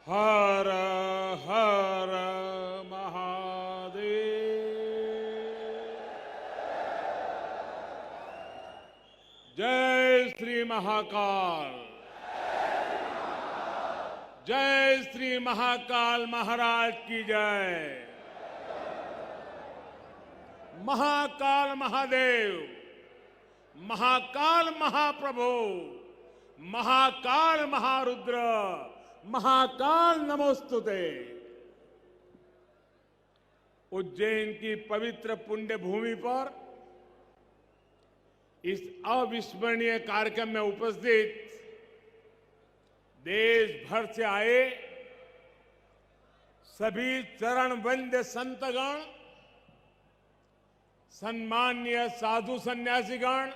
हर हर महादेव। जय श्री महाकाल। जय श्री महाकाल महाराज की जय। महाकाल महादेव, महाकाल महाप्रभु, महाकाल महारुद्र, महाकाल नमोस्तुते। उज्जैन की पवित्र पुण्य भूमि पर इस अविस्मरणीय कार्यक्रम में उपस्थित देश भर से आए सभी चरण वंद्य संतगण, सम्माननीय साधु सन्यासीगण,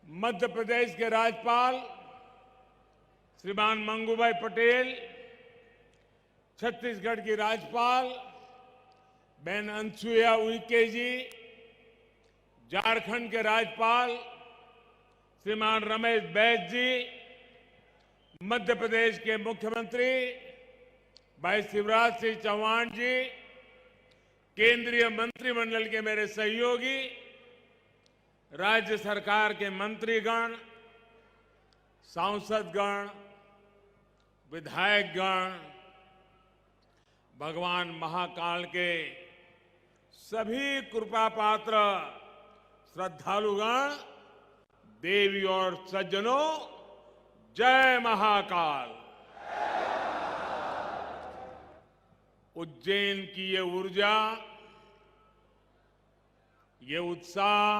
मध्य प्रदेश के राज्यपाल श्रीमान मंगूभाई पटेल, छत्तीसगढ़ की राज्यपाल बहन अनसुईया उइके जी, झारखंड के राज्यपाल श्रीमान रमेश बैस जी, मध्य प्रदेश के मुख्यमंत्री भाई शिवराज सिंह चौहान जी, केंद्रीय मंत्रिमंडल के मेरे सहयोगी, राज्य सरकार के मंत्रीगण, सांसदगण, विधायकगण, भगवान महाकाल के सभी कृपा पात्र श्रद्धालुगण, देवी और सज्जनों, जय महाकाल। उज्जैन की ये ऊर्जा, ये उत्साह,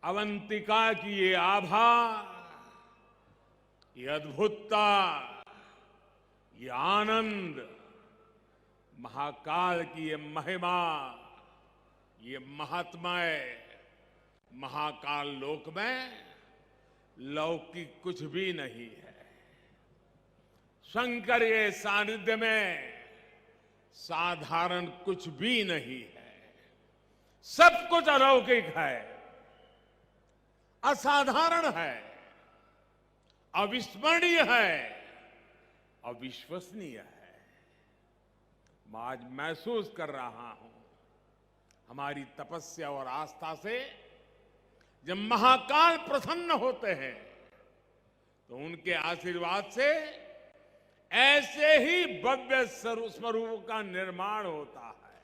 अवंतिका की ये आभा, ये अद्भुतता, ये आनंद, महाकाल की ये महिमा, ये महात्म्य, महाकाल लोक में लौकिक कुछ भी नहीं है। शंकर के सानिध्य में साधारण कुछ भी नहीं है। सब कुछ अलौकिक है, असाधारण है, अविस्मरणीय है, अविश्वसनीय है। मैं आज महसूस कर रहा हूं, हमारी तपस्या और आस्था से जब महाकाल प्रसन्न होते हैं तो उनके आशीर्वाद से ऐसे ही भव्य स्वरूप का निर्माण होता है।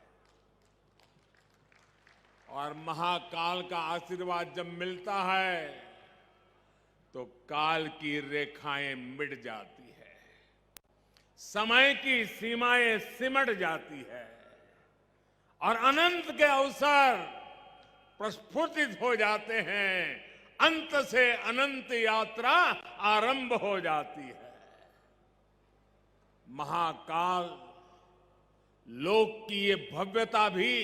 और महाकाल का आशीर्वाद जब मिलता है तो काल की रेखाएं मिट जाती है, समय की सीमाएं सिमट जाती है और अनंत के अवसर प्रस्फुटित हो जाते हैं। अंत से अनंत यात्रा आरंभ हो जाती है। महाकाल लोक की ये भव्यता भी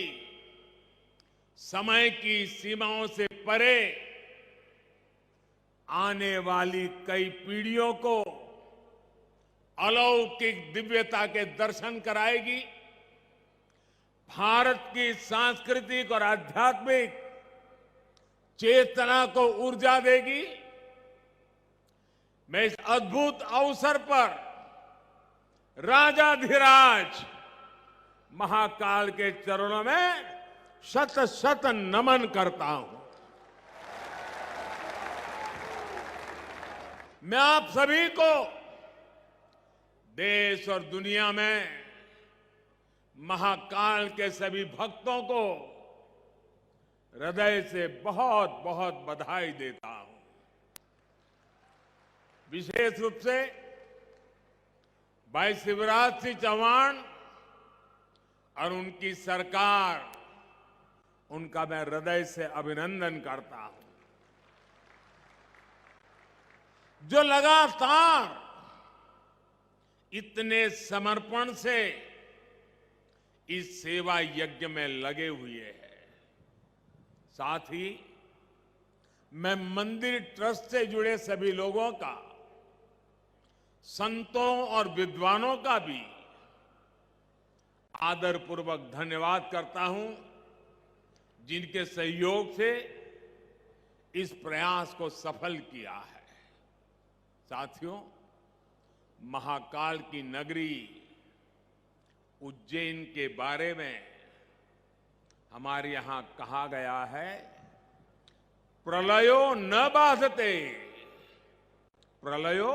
समय की सीमाओं से परे आने वाली कई पीढ़ियों को अलौकिक दिव्यता के दर्शन कराएगी। भारत की सांस्कृतिक और आध्यात्मिक चेतना को ऊर्जा देगी। मैं इस अद्भुत अवसर पर राजाधिराज महाकाल के चरणों में शत शत नमन करता हूं। मैं आप सभी को, देश और दुनिया में महाकाल के सभी भक्तों को हृदय से बहुत बहुत बधाई देता हूं। विशेष रूप से भाई शिवराज सिंह चौहान और उनकी सरकार, उनका मैं हृदय से अभिनंदन करता हूं, जो लगातार इतने समर्पण से इस सेवा यज्ञ में लगे हुए हैं। साथ ही मैं मंदिर ट्रस्ट से जुड़े सभी लोगों का, संतों और विद्वानों का भी आदरपूर्वक धन्यवाद करता हूं, जिनके सहयोग से इस प्रयास को सफल किया है। साथियों, महाकाल की नगरी उज्जैन के बारे में हमारे यहां कहा गया है, प्रलयो न बाधते, प्रलयो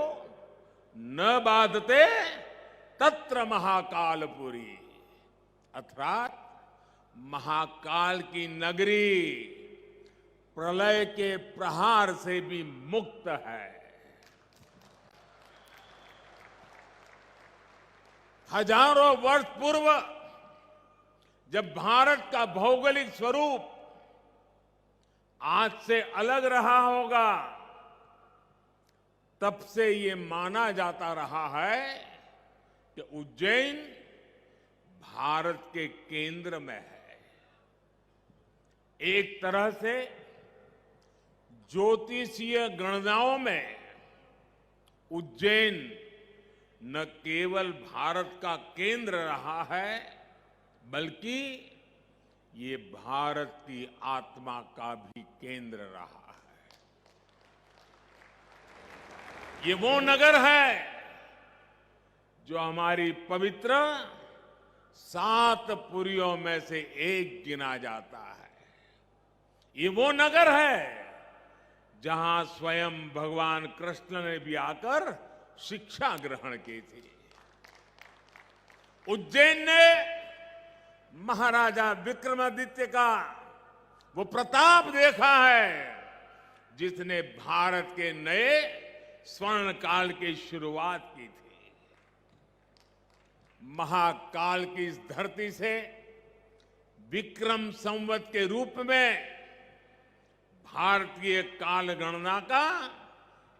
न बाधते तत्र महाकालपुरी, अर्थात महाकाल की नगरी प्रलय के प्रहार से भी मुक्त है। हजारों वर्ष पूर्व जब भारत का भौगोलिक स्वरूप आज से अलग रहा होगा, तब से ये माना जाता रहा है कि उज्जैन भारत के केंद्र में है। एक तरह से ज्योतिषीय गणनाओं में उज्जैन न केवल भारत का केंद्र रहा है, बल्कि ये भारत की आत्मा का भी केंद्र रहा है। ये वो नगर है जो हमारी पवित्र 7 पुरियों में से एक गिना जाता है। ये वो नगर है जहां स्वयं भगवान कृष्ण ने भी आकर शिक्षा ग्रहण की थी। उज्जैन ने महाराजा विक्रमादित्य का वो प्रताप देखा है जिसने भारत के नए स्वर्ण काल की शुरुआत की थी। महाकाल की इस धरती से विक्रम संवत के रूप में भारतीय काल गणना का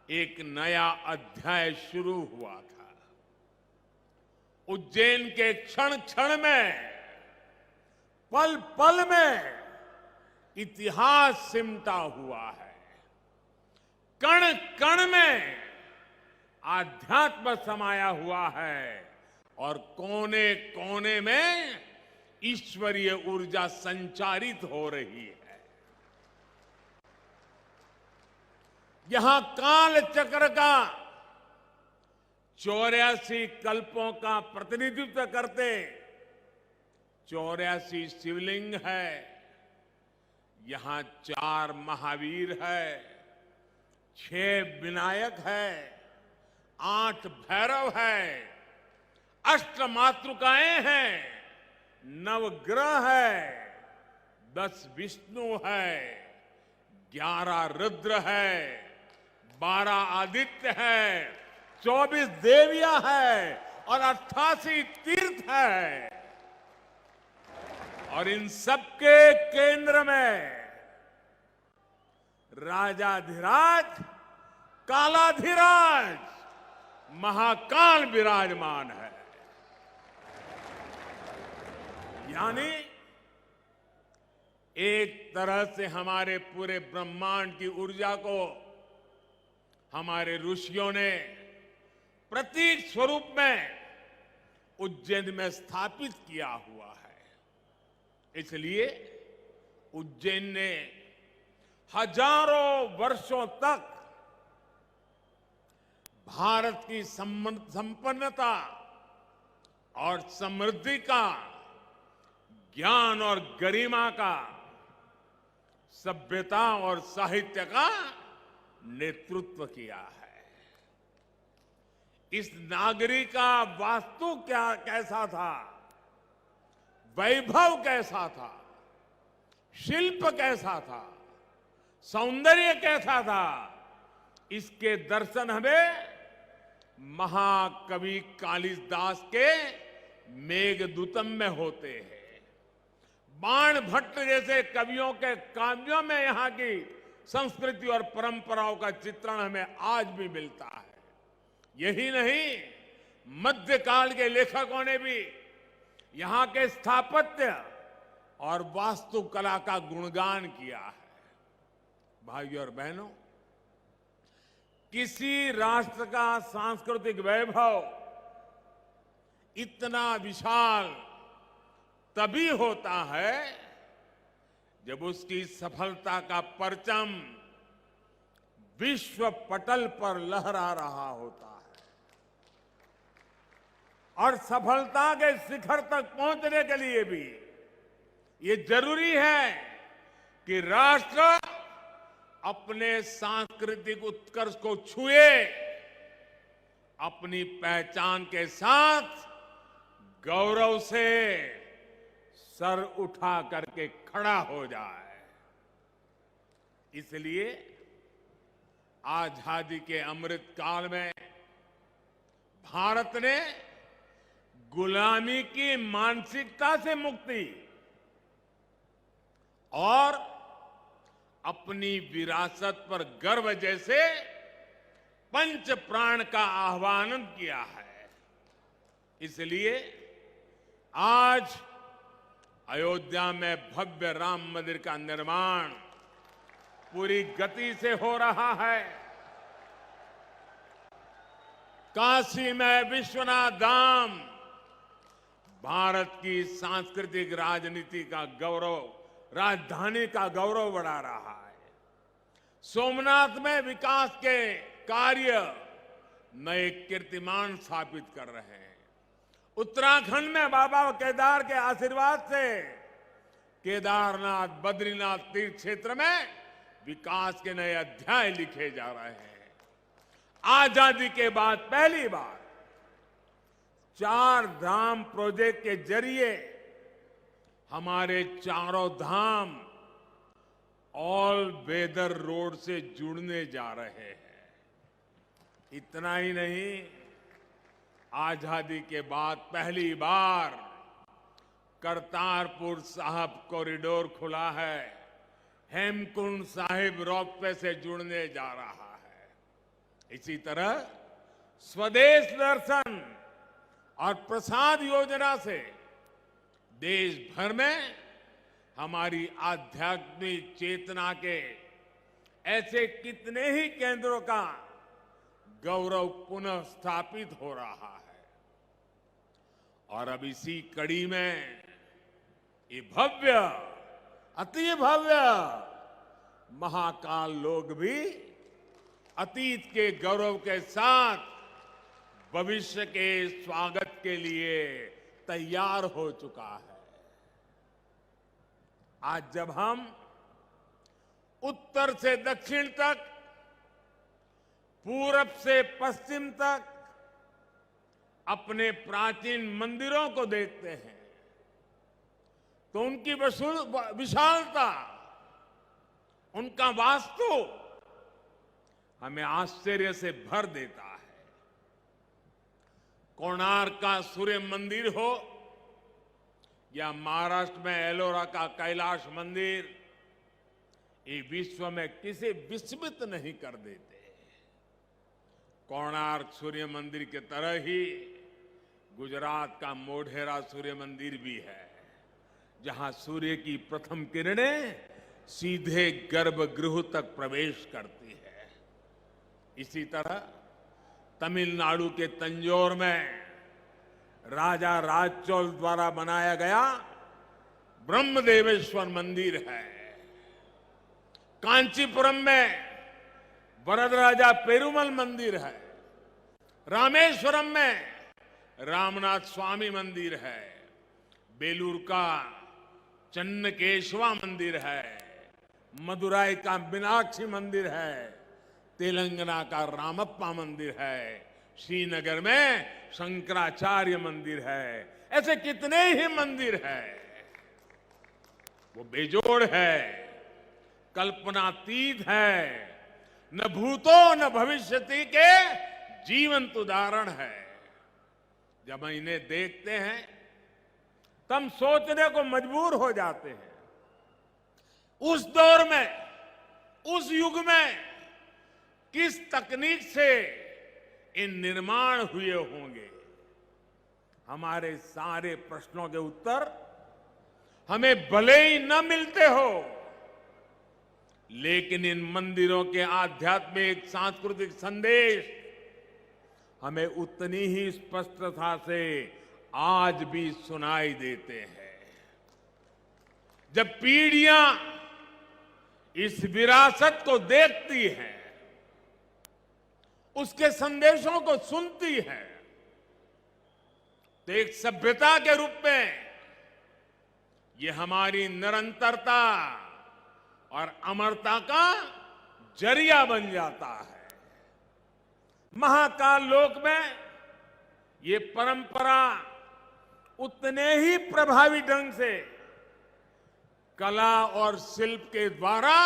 एक नया अध्याय शुरू हुआ था। उज्जैन के क्षण क्षण में, पल पल में इतिहास सिमटा हुआ है। कण कण में आध्यात्म समाया हुआ है और कोने कोने में ईश्वरीय ऊर्जा संचारित हो रही है। यहां काल चक्र का 84 कल्पों का प्रतिनिधित्व करते 84 शिवलिंग है। यहां 4 महावीर है, 6 विनायक है, 8 भैरव है, 8 मातृकाएं हैं, 9 ग्रह है, 10 विष्णु है, 11 रुद्र है, 12 आदित्य है, 24 देवियां है और 88 तीर्थ है। और इन सबके केंद्र में राजाधिराज कालाधिराज महाकाल विराजमान है। यानी एक तरह से हमारे पूरे ब्रह्मांड की ऊर्जा को हमारे ऋषियों ने प्रतीक स्वरूप में उज्जैन में स्थापित किया हुआ है। इसलिए उज्जैन ने हजारों वर्षों तक भारत की संपन्नता और समृद्धि का, ज्ञान और गरिमा का, सभ्यता और साहित्य का नेतृत्व किया है। इस नागरी का वास्तु कैसा था, वैभव कैसा था, शिल्प कैसा था, सौंदर्य कैसा था, इसके दर्शन हमें महाकवि कालिदास के मेघदूतम में होते हैं। बाण भट्ट जैसे कवियों के काव्यों में यहां की संस्कृति और परंपराओं का चित्रण हमें आज भी मिलता है। यही नहीं, मध्यकाल के लेखकों ने भी यहां के स्थापत्य और वास्तुकला का गुणगान किया है। भाइयों और बहनों, किसी राष्ट्र का सांस्कृतिक वैभव इतना विशाल तभी होता है जब उसकी सफलता का परचम विश्व पटल पर लहरा रहा होता है। और सफलता के शिखर तक पहुंचने के लिए भी ये जरूरी है कि राष्ट्र अपने सांस्कृतिक उत्कर्ष को छुए, अपनी पहचान के साथ गौरव से सर उठा करके खड़ा हो जाए। इसलिए आजादी के अमृत काल में भारत ने गुलामी की मानसिकता से मुक्ति और अपनी विरासत पर गर्व जैसे पंच प्राण का आह्वान किया है। इसलिए आज अयोध्या में भव्य राम मंदिर का निर्माण पूरी गति से हो रहा है। काशी में विश्वनाथ धाम भारत की सांस्कृतिक राजनीति का गौरव, राजधानी का गौरव बढ़ा रहा है। सोमनाथ में विकास के कार्य नए कीर्तिमान स्थापित कर रहे हैं। उत्तराखंड में बाबा केदार के आशीर्वाद से केदारनाथ, बद्रीनाथ तीर्थ क्षेत्र में विकास के नए अध्याय लिखे जा रहे हैं। आजादी के बाद पहली बार 4 धाम प्रोजेक्ट के जरिए हमारे चारों धाम ऑल वेदर रोड से जुड़ने जा रहे हैं। इतना ही नहीं, आजादी के बाद पहली बार करतारपुर साहिब कॉरिडोर खुला है, हेमकुंड साहिब रोपवे से जुड़ने जा रहा है। इसी तरह स्वदेश दर्शन और प्रसाद योजना से देश भर में हमारी आध्यात्मिक चेतना के ऐसे कितने ही केंद्रों का गौरव पुनः स्थापित हो रहा है। और अब इसी कड़ी में ये भव्य, अति भव्य महाकाल लोक भी अतीत के गौरव के साथ भविष्य के स्वागत के लिए तैयार हो चुका है। आज जब हम उत्तर से दक्षिण तक, पूरब से पश्चिम तक अपने प्राचीन मंदिरों को देखते हैं तो उनकी विशालता, उनका वास्तु हमें आश्चर्य से भर देता है। कोणार्क का सूर्य मंदिर हो या महाराष्ट्र में एलोरा का कैलाश मंदिर, ये विश्व में किसी विस्मित नहीं कर देते। कोणार्क सूर्य मंदिर के तरह ही गुजरात का मोढेरा सूर्य मंदिर भी है, जहां सूर्य की प्रथम किरणें सीधे गर्भगृह तक प्रवेश करती है। इसी तरह तमिलनाडु के तंजौर में राजा राजचोल द्वारा बनाया गया ब्रह्मदेवेश्वर मंदिर है। कांचीपुरम में वरदराजा पेरुमल मंदिर है। रामेश्वरम में रामनाथ स्वामी मंदिर है। बेलूर का चन्नकेशवा मंदिर है। मदुराई का मीनाक्षी मंदिर है। तेलंगाना का रामप्पा मंदिर है। श्रीनगर में शंकराचार्य मंदिर है। ऐसे कितने ही मंदिर हैं। वो बेजोड़ है, कल्पनातीत है, न भूतो न भविष्यति के जीवंत उदाहरण है। जब हम इन्हें देखते हैं तब सोचने को मजबूर हो जाते हैं, उस दौर में, उस युग में किस तकनीक से इन निर्माण हुए होंगे। हमारे सारे प्रश्नों के उत्तर हमें भले ही न मिलते हो, लेकिन इन मंदिरों के आध्यात्मिक सांस्कृतिक संदेश हमें उतनी ही स्पष्टता से आज भी सुनाई देते हैं। जब पीढ़ियां इस विरासत को देखती हैं, उसके संदेशों को सुनती है, तो एक सभ्यता के रूप में ये हमारी निरंतरता और अमरता का जरिया बन जाता है। महाकाल लोक में ये परंपरा उतने ही प्रभावी ढंग से कला और शिल्प के द्वारा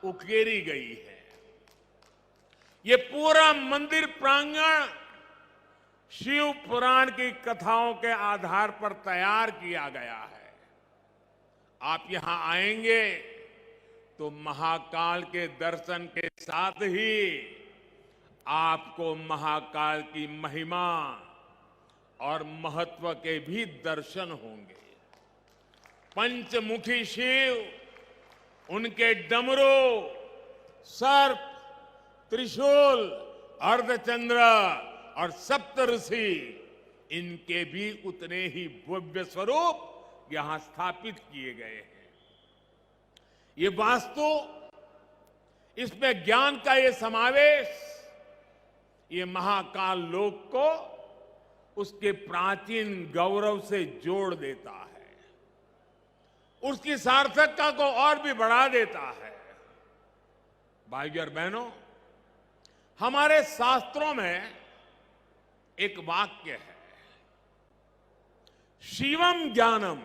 उकेरी गई है। ये पूरा मंदिर प्रांगण शिव पुराण की कथाओं के आधार पर तैयार किया गया है। आप यहां आएंगे तो महाकाल के दर्शन के साथ ही आपको महाकाल की महिमा और महत्व के भी दर्शन होंगे। पंचमुखी शिव, उनके डमरू, सर्प, त्रिशूल, अर्धचंद्र और सप्तऋषि, इनके भी उतने ही भव्य स्वरूप यहां स्थापित किए गए हैं। ये वास्तु, इसमें ज्ञान का ये समावेश, ये महाकाल लोक को उसके प्राचीन गौरव से जोड़ देता है, उसकी सार्थकता को और भी बढ़ा देता है। भाइयों और बहनों, हमारे शास्त्रों में एक वाक्य है, शिवम ज्ञानम,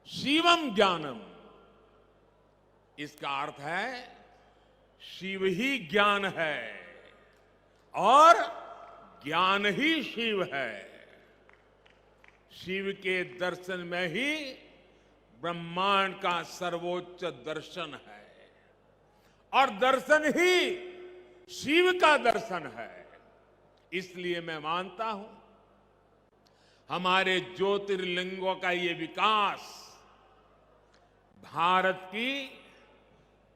शिवम ज्ञानम। इसका अर्थ है शिव ही ज्ञान है और ज्ञान ही शिव है। शिव के दर्शन में ही ब्रह्मांड का सर्वोच्च दर्शन है और दर्शन ही शिव का दर्शन है। इसलिए मैं मानता हूं हमारे ज्योतिर्लिंगों का ये विकास भारत की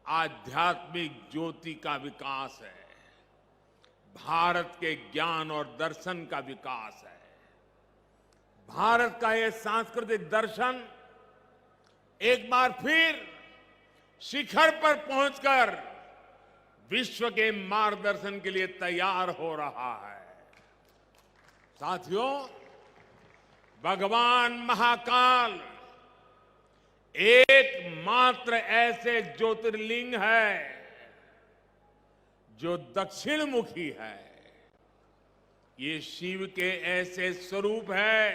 आध्यात्मिक ज्योति का विकास है, भारत के ज्ञान और दर्शन का विकास है। भारत का ये सांस्कृतिक दर्शन एक बार फिर शिखर पर पहुंचकर विश्व के मार्गदर्शन के लिए तैयार हो रहा है। साथियों, भगवान महाकाल एकमात्र ऐसे ज्योतिर्लिंग है जो दक्षिण मुखी है। ये शिव के ऐसे स्वरूप है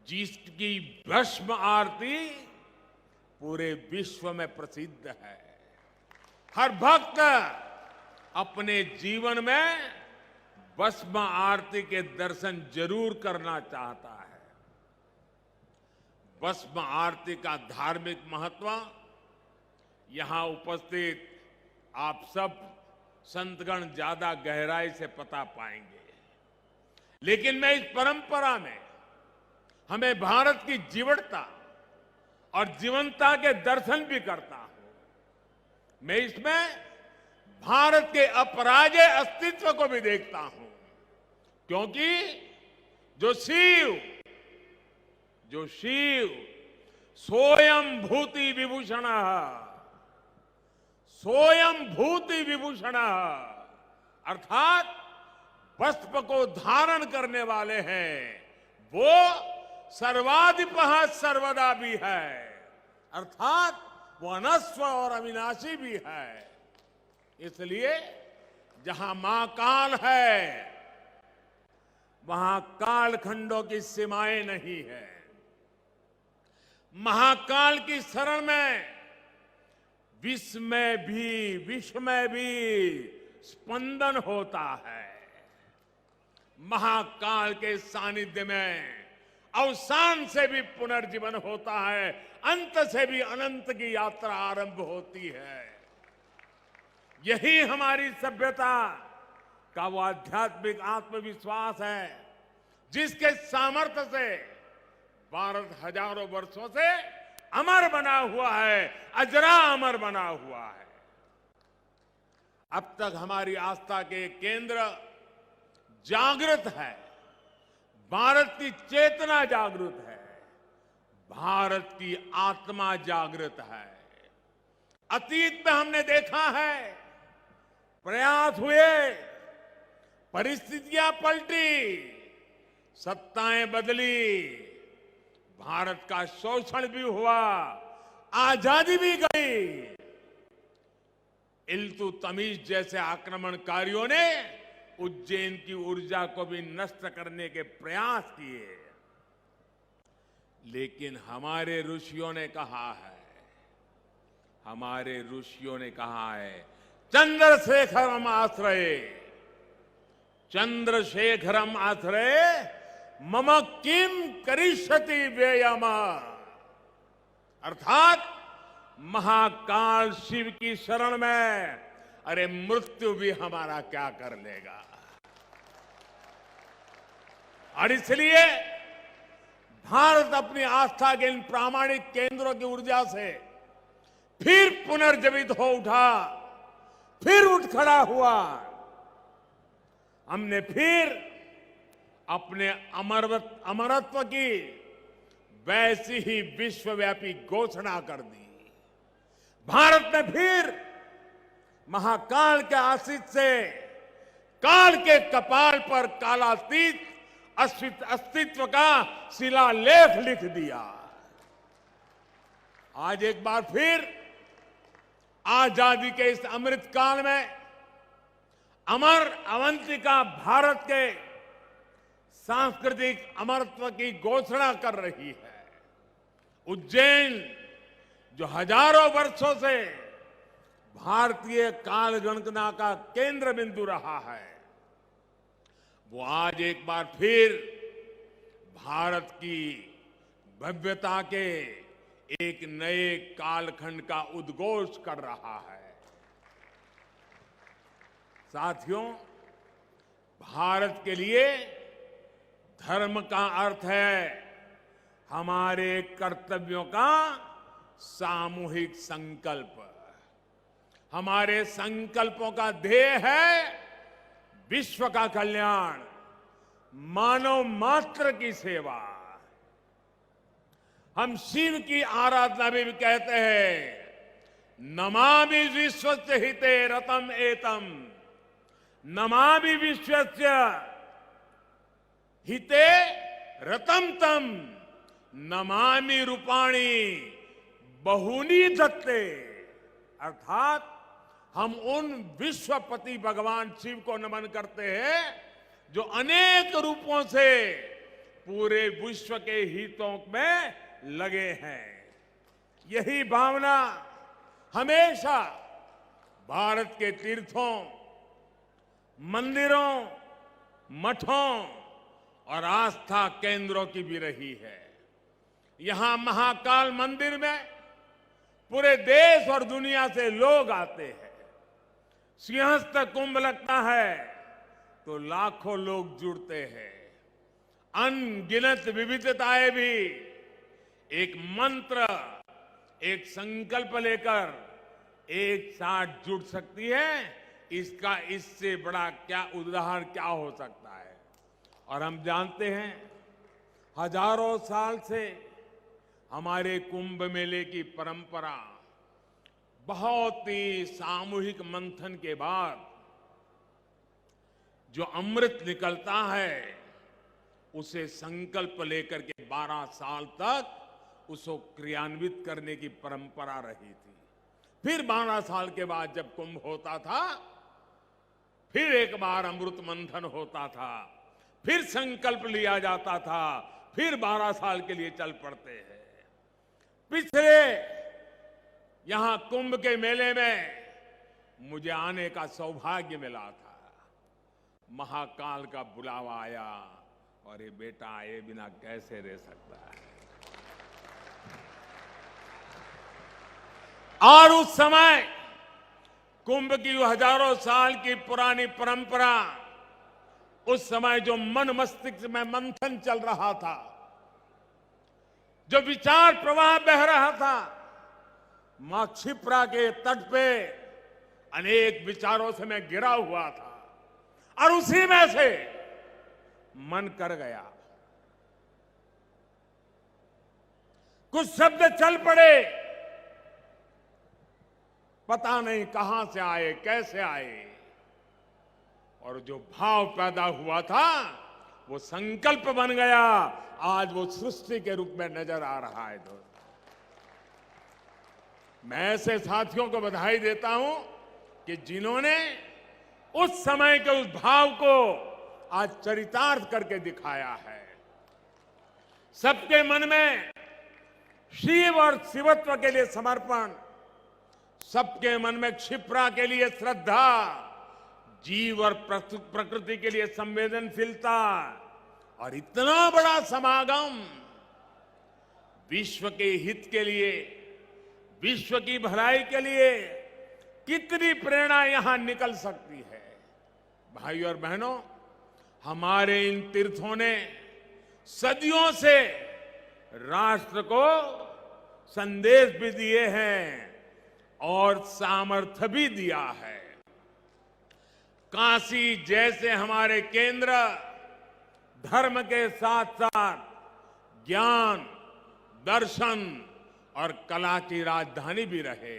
जिसकी भस्म आरती पूरे विश्व में प्रसिद्ध है। हर भक्त अपने जीवन में भस्म आरती के दर्शन जरूर करना चाहता है। भस्म आरती का धार्मिक महत्व यहां उपस्थित आप सब संतगण ज्यादा गहराई से पता पाएंगे, लेकिन मैं इस परंपरा में हमें भारत की जीवटता और जीवंतता के दर्शन भी करता हूं। मैं इसमें भारत के अपराजेय अस्तित्व को भी देखता हूं, क्योंकि जो शिव सोयम भूति विभूषण, सोयम भूति विभूषण, अर्थात वस्त्र को धारण करने वाले हैं, वो सर्वाधिपः सर्वदा भी है, अर्थात वो अनस्व और अविनाशी भी है। इसलिए जहां मां काल है वहां कालखंडों की सीमाएं नहीं है। महाकाल की शरण में विश्व में भी स्पंदन होता है। महाकाल के सानिध्य में अवसान से भी पुनर्जीवन होता है, अंत से भी अनंत की यात्रा आरंभ होती है। यही हमारी सभ्यता का वो आध्यात्मिक आत्मविश्वास है जिसके सामर्थ्य से भारत हजारों वर्षों से अमर बना हुआ है, अजरा अमर बना हुआ है। अब तक हमारी आस्था के केंद्र जागृत है, भारत की चेतना जागृत है, भारत की आत्मा जागृत है। अतीत में हमने देखा है प्रयास हुए, परिस्थितियां पलटी, सत्ताएं बदली, भारत का शोषण भी हुआ, आजादी भी गई। इल्तुतमिश जैसे आक्रमणकारियों ने उज्जैन की ऊर्जा को भी नष्ट करने के प्रयास किए। लेकिन हमारे ऋषियों ने कहा है, चंद्रशेखरम आश्रये, चंद्रशेखरम आश्रये मम किम करिष्यति व्ययम। अर्थात महाकाल शिव की शरण में अरे मृत्यु भी हमारा क्या कर लेगा। और इसलिए भारत अपनी आस्था के इन प्रामाणिक केंद्रों की ऊर्जा से फिर पुनर्जीवित हो उठा, फिर उठ खड़ा हुआ। हमने फिर अपने अमरत्व की वैसी ही विश्वव्यापी घोषणा कर दी। भारत ने फिर महाकाल के आशीष से काल के कपाल पर कालातीत अस्तित्व का शिलालेख लिख दिया। आज एक बार फिर आजादी के इस अमृत काल में अमर अवंतिका भारत के सांस्कृतिक अमरत्व की घोषणा कर रही है। उज्जैन जो हजारों वर्षों से भारतीय काल गणना का केंद्र बिंदु रहा है, वो आज एक बार फिर भारत की भव्यता के एक नए कालखंड का उद्घोष कर रहा है। साथियों, भारत के लिए धर्म का अर्थ है हमारे कर्तव्यों का सामूहिक संकल्प। हमारे संकल्पों का ध्येय है विश्व का कल्याण, मानव मात्र की सेवा। हम शिव की आराधना भी कहते हैं, नमामि विश्वस्य हिते रतम एतम, नमामि विश्वस्य हिते रतम तम, नमामि रूपाणी बहुनी दत्ते। अर्थात हम उन विश्वपति भगवान शिव को नमन करते हैं जो अनेक रूपों से पूरे विश्व के हितों में लगे हैं। यही भावना हमेशा भारत के तीर्थों, मंदिरों, मठों और आस्था केंद्रों की भी रही है। यहां महाकाल मंदिर में पूरे देश और दुनिया से लोग आते हैं। सिंहस्थ कुंभ लगता है तो लाखों लोग जुड़ते हैं। अनगिनत विविधताएं भी एक मंत्र, एक संकल्प लेकर एक साथ जुड़ सकती है। इसका इससे बड़ा क्या उदाहरण क्या हो सकता है। और हम जानते हैं हजारों साल से हमारे कुंभ मेले की परंपरा बहुत ही सामूहिक मंथन के बाद जो अमृत निकलता है उसे संकल्प लेकर के 12 साल तक उसको क्रियान्वित करने की परंपरा रही थी। फिर 12 साल के बाद जब कुंभ होता था, फिर एक बार अमृत मंथन होता था, फिर संकल्प लिया जाता था, फिर 12 साल के लिए चल पड़ते हैं। पिछले यहां कुंभ के मेले में मुझे आने का सौभाग्य मिला था। महाकाल का बुलावा आया और ये बेटा आए बिना कैसे रह सकता है। और उस समय कुंभ की हजारों साल की पुरानी परंपरा, उस समय जो मन मस्तिष्क में मंथन चल रहा था, जो विचार प्रवाह बह रहा था, मां क्षिप्रा के तट पे अनेक विचारों से मैं घिरा हुआ था और उसी में से मन कर गया। कुछ शब्द चल पड़े, पता नहीं कहां से आए, कैसे आए, और जो भाव पैदा हुआ था वो संकल्प बन गया, आज वो सृष्टि के रूप में नजर आ रहा है। दोस्तों, मैं ऐसे साथियों को बधाई देता हूं कि जिन्होंने उस समय के उस भाव को आज चरितार्थ करके दिखाया है। सबके मन में शिव और शिवत्व के लिए समर्पण, सबके मन में क्षिप्रा के लिए श्रद्धा, जीव और प्रकृति के लिए संवेदनशीलता, और इतना बड़ा समागम विश्व के हित के लिए, विश्व की भलाई के लिए कितनी प्रेरणा यहां निकल सकती है। भाइयों और बहनों, हमारे इन तीर्थों ने सदियों से राष्ट्र को संदेश भी दिए हैं और सामर्थ्य भी दिया है। काशी जैसे हमारे केंद्र धर्म के साथ साथ ज्ञान, दर्शन और कला की राजधानी भी रहे।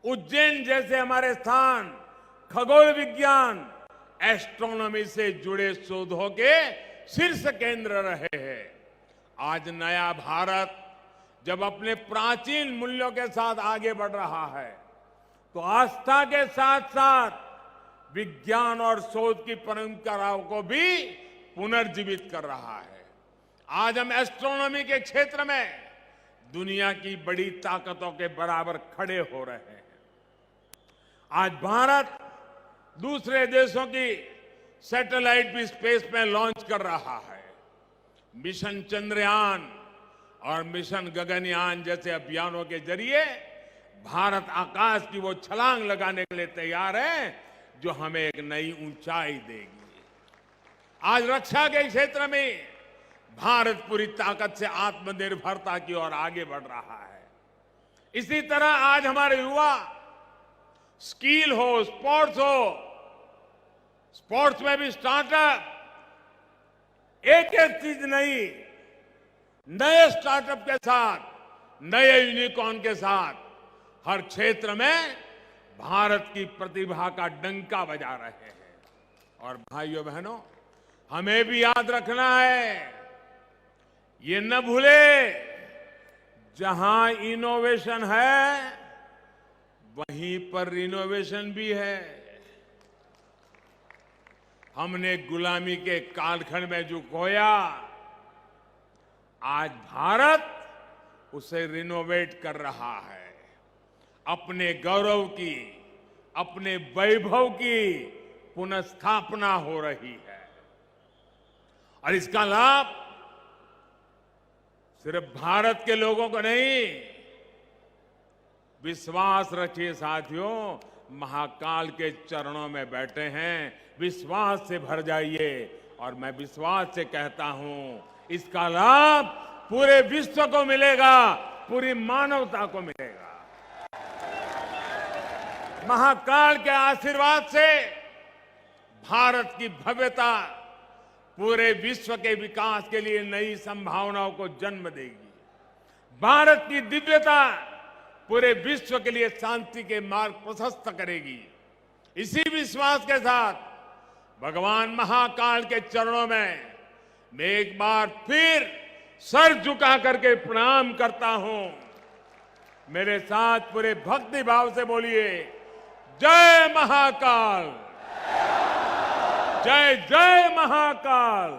उज्जैन जैसे हमारे स्थान खगोल विज्ञान, एस्ट्रोनॉमी से जुड़े शोधों के शीर्ष केंद्र रहे हैं। आज नया भारत जब अपने प्राचीन मूल्यों के साथ आगे बढ़ रहा है, तो आस्था के साथ साथ विज्ञान और शोध की परंपराओं को भी पुनर्जीवित कर रहा है। आज हम एस्ट्रोनॉमी के क्षेत्र में दुनिया की बड़ी ताकतों के बराबर खड़े हो रहे हैं। आज भारत दूसरे देशों की सैटेलाइट भी स्पेस में लॉन्च कर रहा है। मिशन चंद्रयान और मिशन गगनयान जैसे अभियानों के जरिए भारत आकाश की वो छलांग लगाने के लिए तैयार है जो हमें एक नई ऊंचाई देगी। आज रक्षा के क्षेत्र में भारत पूरी ताकत से आत्मनिर्भरता की ओर आगे बढ़ रहा है। इसी तरह आज हमारे युवा स्किल हो, स्पोर्ट्स में भी स्टार्टअप, एक एक चीज नहीं, नए स्टार्टअप के साथ, नए यूनिकॉर्न के साथ हर क्षेत्र में भारत की प्रतिभा का डंका बजा रहे हैं। और भाइयों बहनों, हमें भी याद रखना है, ये न भूले, जहां इनोवेशन है वहीं पर रिनोवेशन भी है। हमने गुलामी के कालखंड में जो खोया, आज भारत उसे रिनोवेट कर रहा है। अपने गौरव की, अपने वैभव की पुनर्स्थापना हो रही है। और इसका लाभ सिर्फ भारत के लोगों को नहीं, विश्वास रखिए साथियों, महाकाल के चरणों में बैठे हैं, विश्वास से भर जाइए। और मैं विश्वास से कहता हूं, इसका लाभ पूरे विश्व को मिलेगा, पूरी मानवता को मिलेगा। महाकाल के आशीर्वाद से भारत की भव्यता पूरे विश्व के विकास के लिए नई संभावनाओं को जन्म देगी। भारत की दिव्यता पूरे विश्व के लिए शांति के मार्ग प्रशस्त करेगी। इसी विश्वास के साथ भगवान महाकाल के चरणों में मैं एक बार फिर सर झुका करके प्रणाम करता हूं। मेरे साथ पूरे भक्ति भाव से बोलिए, जय महाकाल, जय जय महाकाल,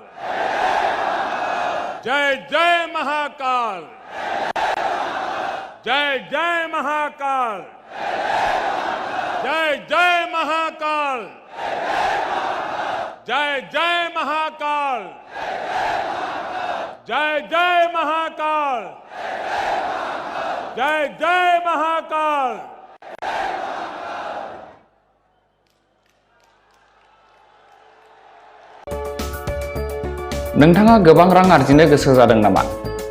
जय जय महाकाल, जय जय महाकाल, जय जय महाकाल, जय जय महाकाल, जय जय महाकाल, जय जय महाकाल। नोंथाङा गोबां रां आर्जिनो गोसो जादों नामा?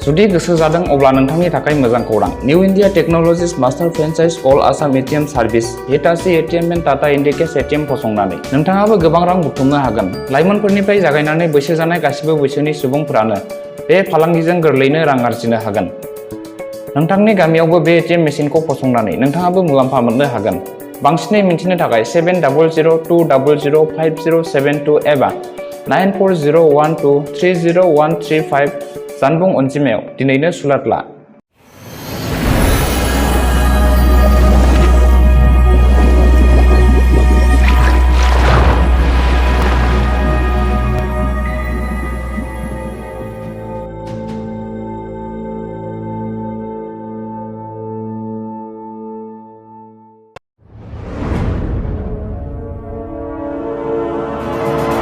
जुदि गोसो जादों अब्ला नोंथांनि थाखाय मोजां खौरां। New India technologies master franchise all Assam ATM service Hitachi ATM and Tata Indicash ATM फसंनानै नोंथाङाबो गोबां रां बुथुमनो हागोन। लाइमोनफोरनिफ्राय जागायनानै बैसो जानाय गासिबो बैसोनि सुबुंफोरानो बे फालांगिजों गोरलैनो रां आर्जिनो हागोन। नोंथांनि गामियावबो बे एटिएम मेसिनखौ फसंनानै नोंथाङाबो मुलाम्फा मोननो हागोन। बांसिनै मिन्थिनो थाखाय 7002005072 एबा 9401230135 जानबुं अनजिमायाव दिनैनो सुलाद ला।